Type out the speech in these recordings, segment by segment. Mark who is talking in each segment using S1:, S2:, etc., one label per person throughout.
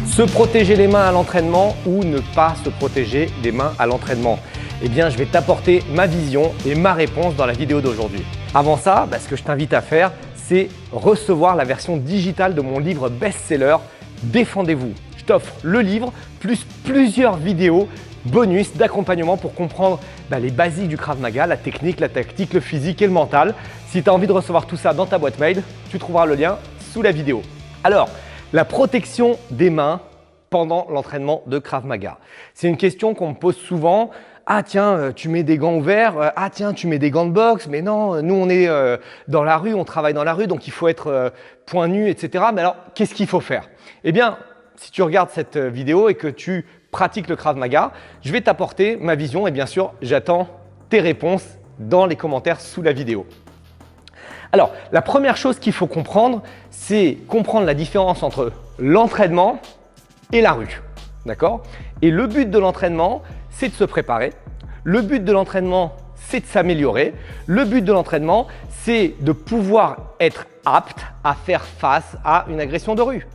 S1: Se protéger les mains à l'entraînement ou ne pas se protéger les mains à l'entraînement? Eh bien, je vais t'apporter ma vision et ma réponse dans la vidéo d'aujourd'hui. Avant ça, ce que je t'invite à faire, c'est recevoir la version digitale de mon livre best-seller « Défendez-vous ». Je t'offre le livre plus plusieurs vidéos bonus d'accompagnement pour comprendre les basiques du Krav Maga, la technique, la tactique, le physique et le mental. Si tu as envie de recevoir tout ça dans ta boîte mail, tu trouveras le lien sous la vidéo. Alors, la protection des mains pendant l'entraînement de Krav Maga. C'est une question qu'on me pose souvent. Ah tiens, tu mets des gants ouverts, ah tiens, tu mets des gants de boxe, mais non, nous on est dans la rue, on travaille dans la rue, donc il faut être point nu, etc. Mais alors, qu'est-ce qu'il faut faire? Eh bien, si tu regardes cette vidéo et que tu pratiques le Krav Maga, je vais t'apporter ma vision et bien sûr, j'attends tes réponses dans les commentaires sous la vidéo. Alors, la première chose qu'il faut comprendre, c'est comprendre la différence entre l'entraînement et la rue. D'accord? Et le but de l'entraînement, c'est de se préparer. Le but de l'entraînement, c'est de s'améliorer. Le but de l'entraînement, c'est de pouvoir être apte à faire face à une agression de rue.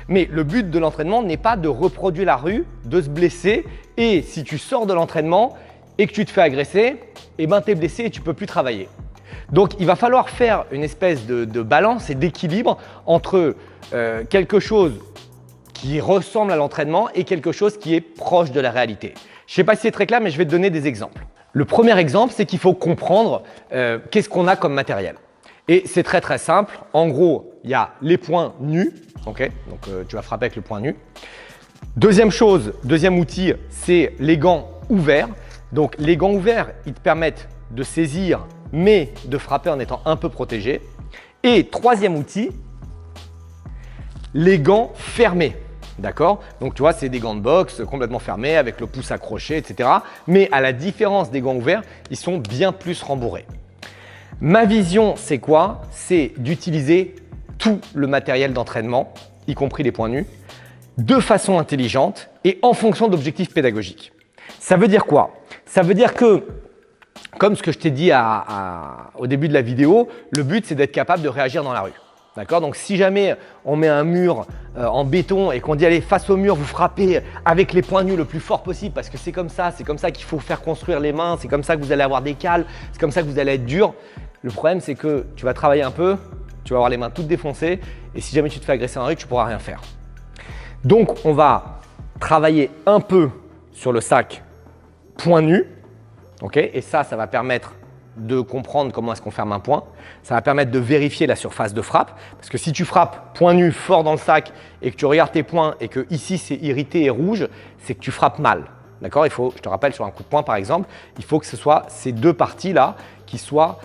S1: Mais le but de l'entraînement n'est pas de reproduire la rue, de se blesser et si tu sors de l'entraînement et que tu te fais agresser, eh ben tu es blessé et tu ne peux plus travailler. Donc, il va falloir faire une espèce de balance et d'équilibre entre quelque chose qui ressemble à l'entraînement et quelque chose qui est proche de la réalité. Je ne sais pas si c'est très clair, mais je vais te donner des exemples. Le premier exemple, c'est qu'il faut comprendre qu'est-ce qu'on a comme matériel. Et c'est très très simple. En gros, il y a les poings nus. Okay, donc, tu vas frapper avec le poing nu. Deuxième outil, c'est les gants ouverts. Donc, les gants ouverts, ils te permettent de saisir, mais de frapper en étant un peu protégé. Et troisième outil, les gants fermés. D'accord? Donc, tu vois, c'est des gants de boxe complètement fermés avec le pouce accroché, etc. Mais à la différence des gants ouverts, ils sont bien plus rembourrés. Ma vision, c'est quoi? C'est d'utiliser tout le matériel d'entraînement, y compris les poings nus, de façon intelligente et en fonction d'objectifs pédagogiques. Ça veut dire quoi? Ça veut dire que, comme ce que je t'ai dit au début de la vidéo, le but c'est d'être capable de réagir dans la rue. D'accord? Donc si jamais on met un mur en béton et qu'on dit allez face au mur, vous frappez avec les poings nus le plus fort possible parce que c'est comme ça qu'il faut faire construire les mains, c'est comme ça que vous allez avoir des cales, c'est comme ça que vous allez être dur. Le problème c'est que tu vas travailler un peu, tu vas avoir les mains toutes défoncées et si jamais tu te fais agresser en rue, tu ne pourras rien faire. Donc, on va travailler un peu sur le sac point nu. Okay, et ça va permettre de comprendre comment est-ce qu'on ferme un poing. Ça va permettre de vérifier la surface de frappe. Parce que si tu frappes point nu fort dans le sac et que tu regardes tes poings et que ici c'est irrité et rouge, c'est que tu frappes mal. D'accord? Je te rappelle sur un coup de poing par exemple, il faut que ce soit ces deux parties-là qui soient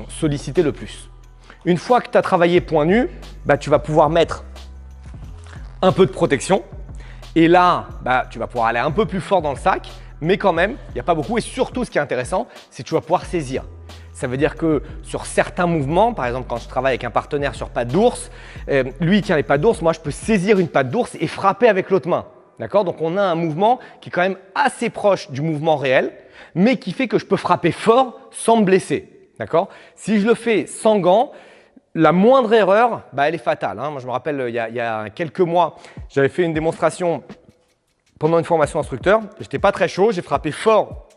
S1: sollicitées le plus. Une fois que tu as travaillé point nu, tu vas pouvoir mettre un peu de protection. Et là, tu vas pouvoir aller un peu plus fort dans le sac, mais quand même, il n'y a pas beaucoup. Et surtout, ce qui est intéressant, c'est que tu vas pouvoir saisir. Ça veut dire que sur certains mouvements, par exemple, quand je travaille avec un partenaire sur patte d'ours, lui, il tient les pattes d'ours, moi, je peux saisir une patte d'ours et frapper avec l'autre main. D'accord? Donc, on a un mouvement qui est quand même assez proche du mouvement réel, mais qui fait que je peux frapper fort sans me blesser. D'accord? Si je le fais sans gants, la moindre erreur, elle est fatale. Moi, je me rappelle, il y a quelques mois, j'avais fait une démonstration pendant une formation instructeur. Je n'étais pas très chaud, j'ai frappé fort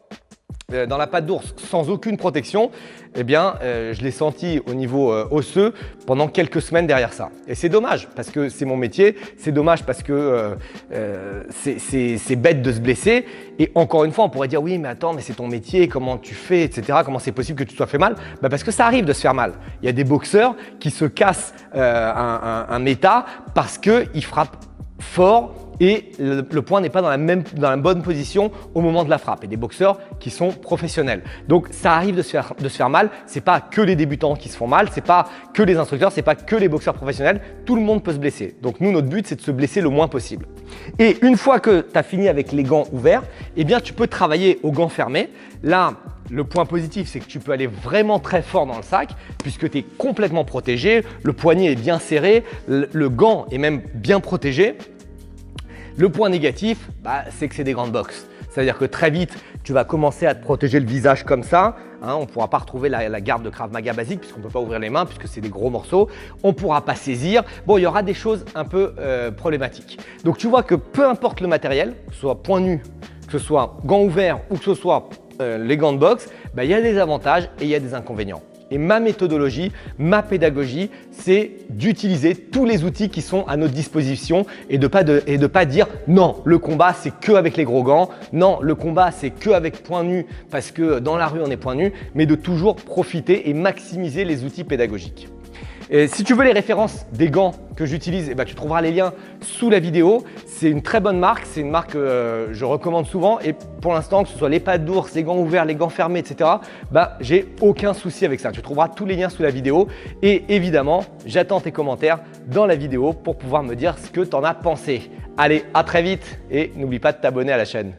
S1: dans la patte d'ours sans aucune protection. Eh bien, je l'ai senti au niveau osseux pendant quelques semaines derrière ça. Et c'est dommage parce que c'est mon métier, c'est dommage parce que c'est bête de se blesser. Et encore une fois, on pourrait dire oui, mais attends, mais c'est ton métier, comment tu fais, etc. Comment c'est possible que tu te sois fait mal? Parce que ça arrive de se faire mal. Il y a des boxeurs qui se cassent un méta parce qu'ils frappent fort et le poing n'est pas dans la bonne position au moment de la frappe. Et des boxeurs qui sont professionnels. Donc ça arrive de se faire mal. C'est pas que les débutants qui se font mal, c'est pas que les instructeurs, c'est pas que les boxeurs professionnels. Tout le monde peut se blesser. Donc nous, notre but, c'est de se blesser le moins possible. Et une fois que tu as fini avec les gants ouverts, eh bien tu peux travailler aux gants fermés. Là, le point positif, c'est que tu peux aller vraiment très fort dans le sac puisque tu es complètement protégé, le poignet est bien serré, le gant est même bien protégé. Le point négatif, c'est que c'est des gants de boxe. C'est-à-dire que très vite, tu vas commencer à te protéger le visage comme ça. Hein, on ne pourra pas retrouver la garde de Krav Maga basique puisqu'on ne peut pas ouvrir les mains puisque c'est des gros morceaux. On ne pourra pas saisir. Bon, il y aura des choses un peu problématiques. Donc, tu vois que peu importe le matériel, que ce soit point nu, que ce soit gants ouverts ou que ce soit les gants de boxe, il y a des avantages et il y a des inconvénients. Et ma méthodologie, ma pédagogie, c'est d'utiliser tous les outils qui sont à notre disposition et de pas dire non, le combat c'est que avec les gros gants, non, le combat c'est que avec point nu parce que dans la rue on est point nu, mais de toujours profiter et maximiser les outils pédagogiques. Et si tu veux les références des gants que j'utilise, tu trouveras les liens sous la vidéo. C'est une très bonne marque, c'est une marque que je recommande souvent et pour l'instant, que ce soit les pattes d'ours, les gants ouverts, les gants fermés, etc., j'ai aucun souci avec ça. Tu trouveras tous les liens sous la vidéo et évidemment, j'attends tes commentaires dans la vidéo pour pouvoir me dire ce que tu en as pensé. Allez, à très vite et n'oublie pas de t'abonner à la chaîne.